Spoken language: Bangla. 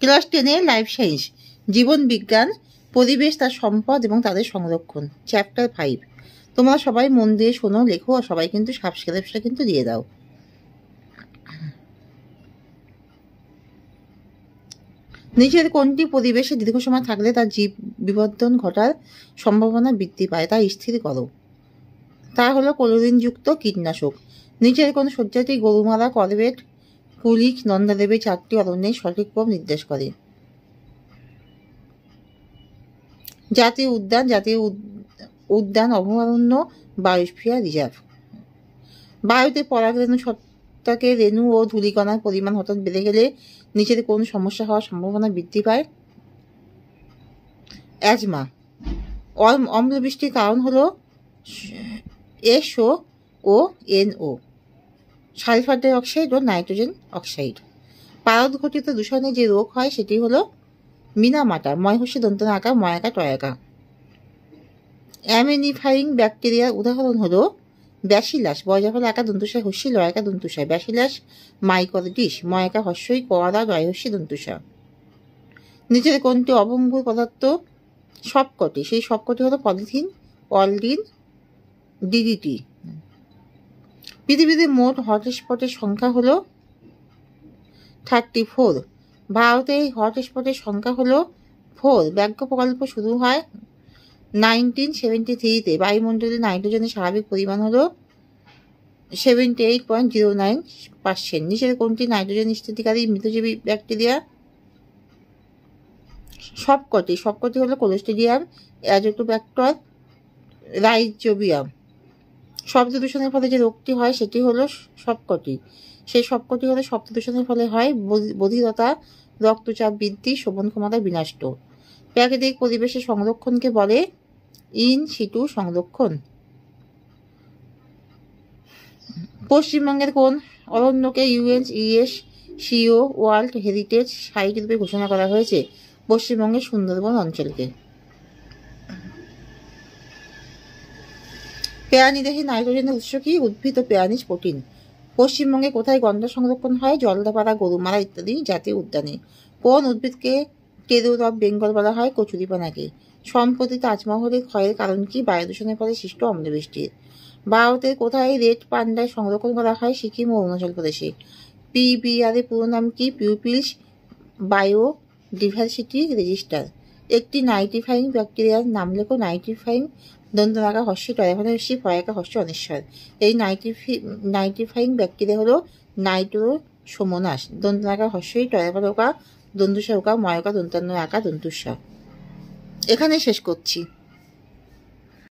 ক্লাস 10 লাইফ সায়েন্স, জীবন বিজ্ঞান, পরিবেশ, তার সম্পদ এবং তাদের সংরক্ষণ, চ্যাপ্টার 5। তোমরা সবাই মন দিয়ে শোনো, লেখো, আর সবাই কিন্তু সাবস্ক্রাইবটা কিন্তু দিয়ে দাও। নিচের কোনটি পরিবেশে দীর্ঘ সময় থাকলে তার জীব বিবর্তন ঘটার সম্ভাবনা বৃদ্ধি পায় তা স্থির করো। তা হলো ক্লোরিনযুক্ত কীটনাশক। নিচের কোন শয্যাটি গরুমারা, করবেট, কুলিক, নন্দাদেবী 4টি অরণ্যের সঠিক ক্রম নির্দেশ করে? জাতীয় উদ্যান, জাতীয় উদ্যান, অভয়ারণ্য, বায়োস্ফিয়ার রিজার্ভ। বায়ুতে পরাগরেণু ছত্রাকে রেণু ও ধূলিকণার পরিমাণ হঠাৎ বেড়ে গেলে নিচের কোন সমস্যা হওয়ার সম্ভাবনা বৃদ্ধি পায়? অ্যাজমা। অম্লবৃষ্টির কারণ হলো SO ও NO, সালফার ডাই অক্সাইড ও নাইট্রোজেন অক্সাইড। পারদ ঘটিত দূষণে যে রোগ হয় সেটি হলো মিনামাটা, ময়হস্যি দন্তন আঁকা, ময়াকা, টয়াকা। অ্যামিনিফাইং ব্যাকটেরিয়ার উদাহরণ হলো ব্যাসিলাস, বয়জাফল আঁকা দন্তুসায় হস্যি, লয়াকা দন্তুসায়, ব্যাসিলাস মাইকোডিস, ময়াকা হস্যই, কোয়ারা দয়হস্যি দন্তুসা। নিচের কোনটি অভঙ্গুর পদার্থ? সবকটি। সেই সবকটি হলো পলিথিন, অলিন, DDT। পৃথিবীতে মোট হটস্পটের সংখ্যা হলো 34। ভারতে হটস্পটের সংখ্যা হলো 4। ব্যাঘ্র প্রকল্প শুরু হয় 1973-তে। বায়ুমণ্ডলে নাইট্রোজেনের স্বাভাবিক পরিমাণ হলো 78.09%। নিচের কোনটি নাইট্রোজেন স্থিতিকারী মৃতজীবী ব্যাকটেরিয়া? সবকটি। সবকটি হলো কোলোস্টেডিয়াম, অ্যাজোটোব্যাক্টর, রাইজোবিয়াম। শব্দ দূষণের ফলে যে রোগটি হয় সেটি হলো সবকটি। সেই সবকটি হলো শব্দ দূষণের ফলে হয় বধিরতা, রক্তচাপ বৃদ্ধি, শোভন ক্ষমতা বিনষ্ট। প্রাকৃতিক পরিবেশের সংরক্ষণকে বলে ইন সিটু সংরক্ষণ। পশ্চিমবঙ্গের কোন অরণ্যকে UNESCO ওয়ার্ল্ড হেরিটেজ সাইট রূপে ঘোষণা করা হয়েছে? পশ্চিমবঙ্গের সুন্দরবন অঞ্চলকে। প্রাণীদেহে নাইট্রোজেনের উৎস কি? উদ্ভিদ ও প্রাণীজ প্রোটিন। পশ্চিমবঙ্গে কোথায় গন্ডার সংরক্ষণ হয়? জলদাপাড়া, গরুমারা ইত্যাদি জাতীয় উদ্যানে। কোন উদ্ভিদকে টেরর অফ বেঙ্গল বলা হয়? কচুরিপানাকে। সম্প্রতি তাজমহলের ক্ষয়ের কারণ কি? বায়ু দূষণের ফলে সৃষ্ট অম্লবৃষ্টির। ভারতের কোথায় রেড পান্ডার সংরক্ষণ করা হয়? সিকিম ও অরুণাচল প্রদেশে। PBR এর পুরো নাম কি? People's biodiversity register. একটি নাইট্রিফাইং ব্যাকটেরিয়ার নাম লেখো। নাইট্রিফাইং দন্তনাকা হস্যি, টয়াফানা হস্যি, ফয়াকা হস্য অনিশ্বর। এই নাইট্রিফাইং ব্যাকটেরিয়া হলো নাইট্রোসোমোনাস, দন্তনাকা হস্যই, টয়াফালোকা, দন্তুসা উকা, ময়কা, দন্তান্ন আকা, দন্তুসা। এখানে শেষ করছি।